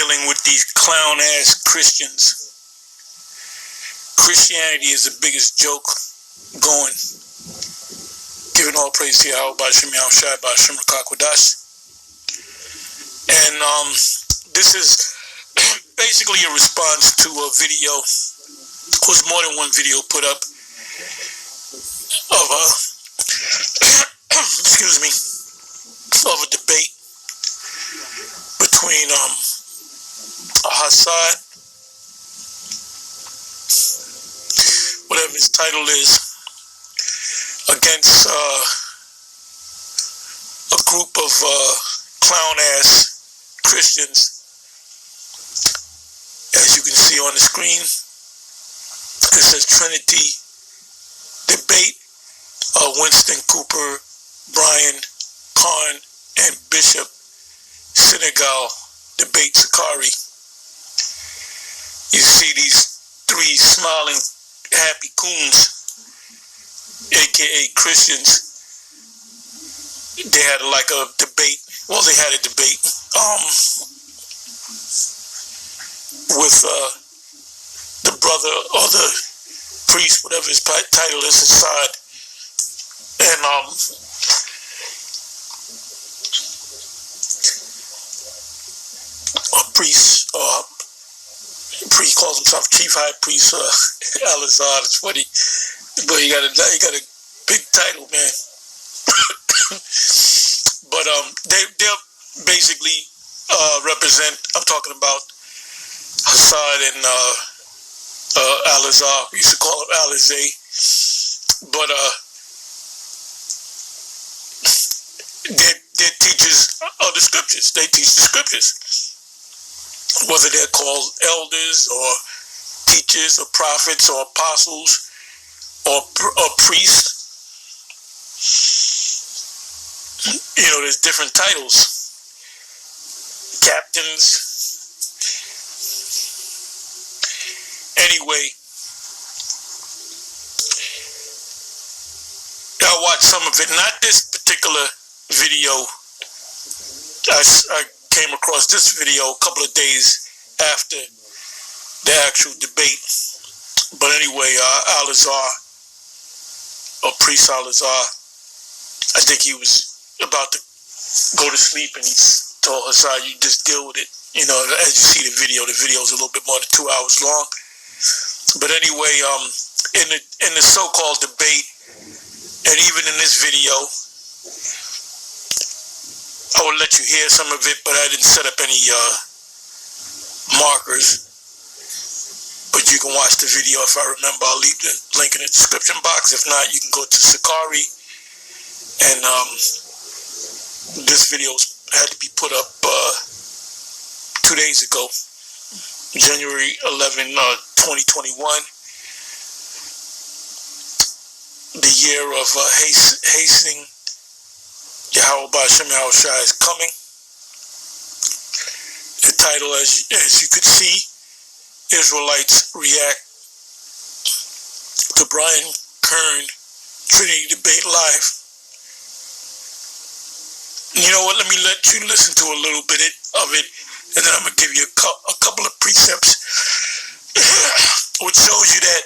dealing with these clown-ass Christians. Christianity is the biggest joke going. Giving all praise to Yahweh by Shem Yahushai by Shem Rakakwadash. And this is basically a response to a video. There was more than one video put up of a excuse me, of a debate between Hassad, whatever his title is, against a group of clown-ass Christians. As you can see on the screen, it says Trinity Debate, Winston Cooper, Brian Karn, and Bishop Senegal Debate Sakari. You see these three smiling, happy coons, aka Christians. They had like a debate. Well, they had a debate with the brother or the priest, whatever his title is, Assad. And a priest, calls himself Chief High Priest Al-Azhar. It's funny, but he got a big title, man. But they'll basically represent. I'm talking about Hassad and Al-Azhar. We used to call him Alizé, but they're teachers of the scriptures. They teach the scriptures, whether they're called elders or teachers or prophets or apostles or priests. You know, there's different titles. Captains. Anyway, I watched some of it. Not this particular video. I came across this video a couple of days after the actual debate. But anyway, Al-Azhar, or Priest Al-Azhar, I think he was about to go to sleep, and he told Hassad, you just deal with it. You know, as you see the video is a little bit more than 2 hours long. But anyway, in the so-called debate, and even in this video, I will let you hear some of it, but I didn't set up any markers. But you can watch the video if I remember. I'll leave the link in the description box. If not, you can go to Sakari. And this video had to be put up 2 days ago, January 11, 2021. The year of hastening Yahweh B'Shem Yahushai is coming. The title, as you could see, Israelites react to Brian Kern Trinity Debate Live. You know what? Let me let you listen to a little bit of it, and then I'm going to give you a couple of precepts which shows you that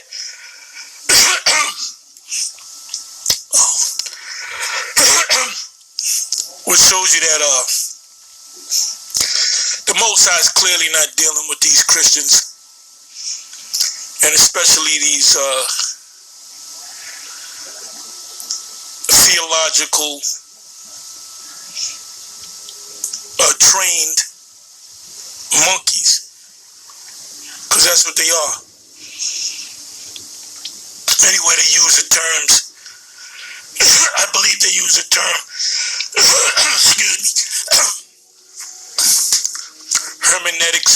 the Most High is clearly not dealing with these Christians, and especially these theological trained monkeys, because that's what they are. Anyway, they use the terms. I believe they use the term. Excuse me. Hermeneutics.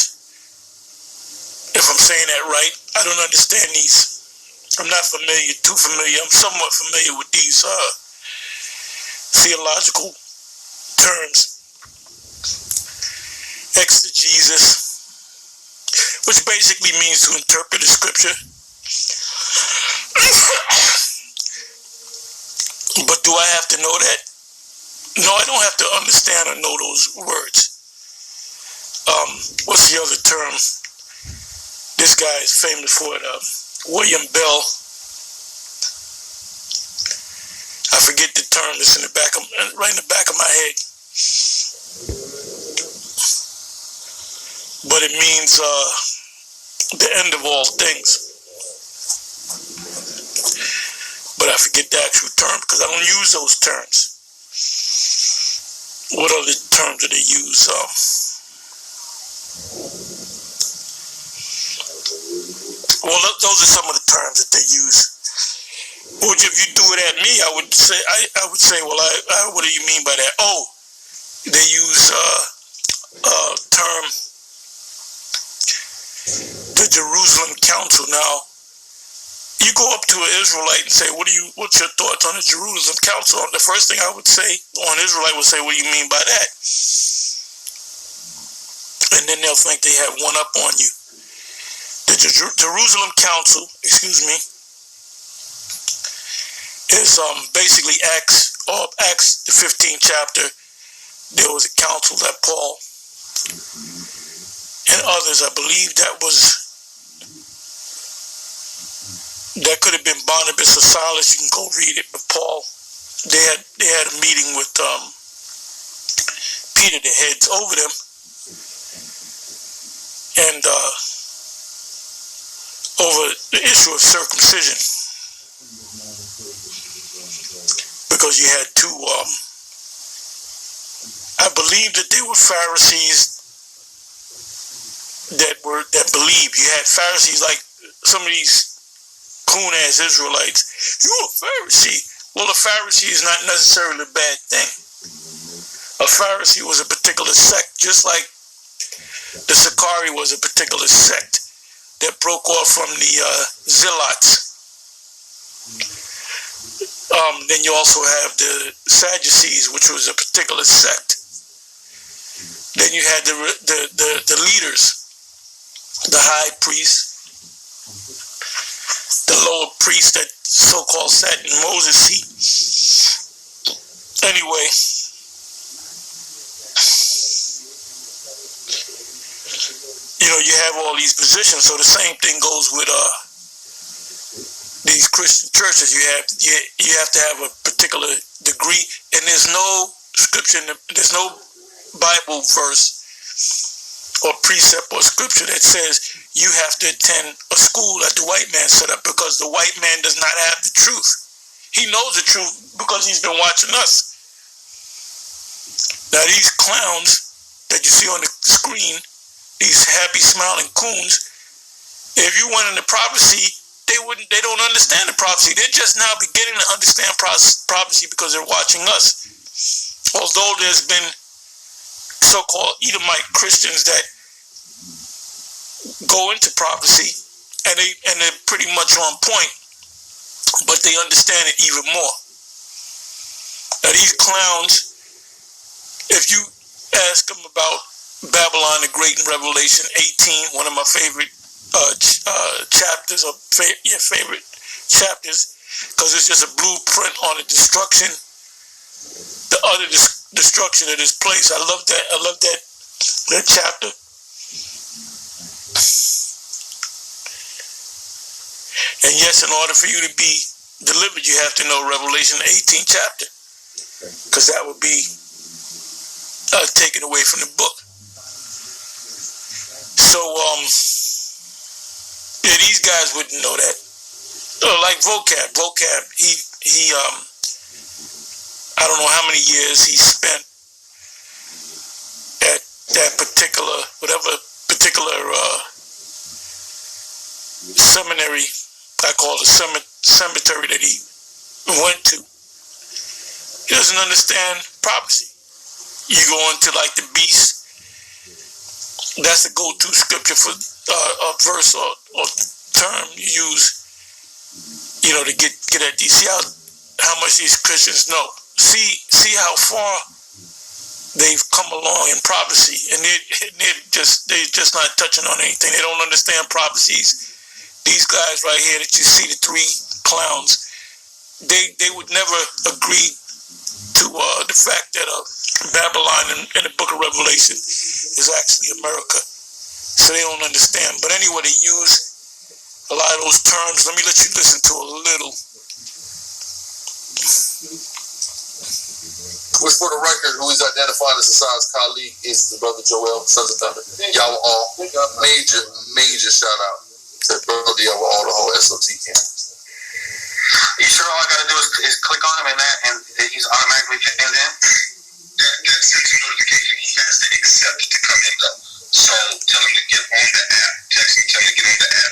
If I'm saying that right, I don't understand these. I'm not too familiar. I'm somewhat familiar with these theological terms. Exegesis, which basically means to interpret the scripture. But do I have to know that? No, I don't have to understand or know those words. what's the other term? This guy is famous for it. William Bell. I forget the term. It's right in the back of my head. But it means the end of all things. But I forget the actual term because I don't use those terms. What other terms do they use? Well, those are some of the terms that they use. Which, if you do it at me, I would say, well, what do you mean by that? Oh, they use term, the Jerusalem Council. Now, you go up to an Israelite and say, what's your thoughts on the Jerusalem Council? The first thing I would say, or an Israelite would say, what do you mean by that? And then they'll think they have one up on you. The Jerusalem Council, is basically Acts the 15th chapter. There was a council that Paul and others, I believe that could have been Barnabas or Silas. You can go read it. But Paul, they had a meeting with Peter, the heads over them, and over the issue of circumcision, because you had two. I believe that they were Pharisees that believed. You had Pharisees like some of these coon-ass Israelites. You're a Pharisee. Well, a Pharisee is not necessarily a bad thing. A Pharisee was a particular sect, just like the Sicarii was a particular sect that broke off from the Zealots. Then you also have the Sadducees, which was a particular sect. Then you had the leaders, the high priest, the lower priest that so-called sat in Moses' seat. Anyway, you have all these positions. So the same thing goes with these Christian churches. You have to have a particular degree, and there's no scripture, there's no Bible verse or precept or scripture that says you have to attend a school that the white man set up, because the white man does not have the truth. He knows the truth because he's been watching us. Now these clowns that you see on the screen, these happy smiling coons, if you went into prophecy, they don't understand the prophecy. They're just now beginning to understand prophecy because they're watching us. Although there's been so-called Edomite Christians that go into prophecy and they're pretty much on point, but they understand it even more. Now these clowns, if you ask them about Babylon the Great in Revelation 18, one of my favorite chapters, or favorite chapters, because it's just a blueprint on the destruction, the utter destruction of this place. I love that chapter. And yes, in order for you to be delivered, you have to know Revelation 18th chapter, because that would be taken away from the book. So, these guys wouldn't know that. Like vocab, he I don't know how many years he spent at that particular seminary, I call it a cemetery that he went to. He doesn't understand prophecy. You go into like the beast, that's the go-to scripture for a verse or term you use, to get at these. See how much these Christians know. See how far they've come along in prophecy, and they're just not touching on anything. They don't understand prophecies. These guys right here that you see, the three clowns, they would never agree to the fact that Babylon in the book of Revelation is actually America. So they don't understand. But anyway, they use a lot of those terms. Let me let you listen to a little. Which, for the record, who is identified as Hasson's colleague is the brother Joel, Sons of Thunder. Y'all were all major shout out to brother y'all were all the whole SOT camp. You sure all I gotta do is click on him and he's automatically pinned in? That sends a notification. He has to accept to come in though. So tell him to get on the app. Text him, tell him to get on the app.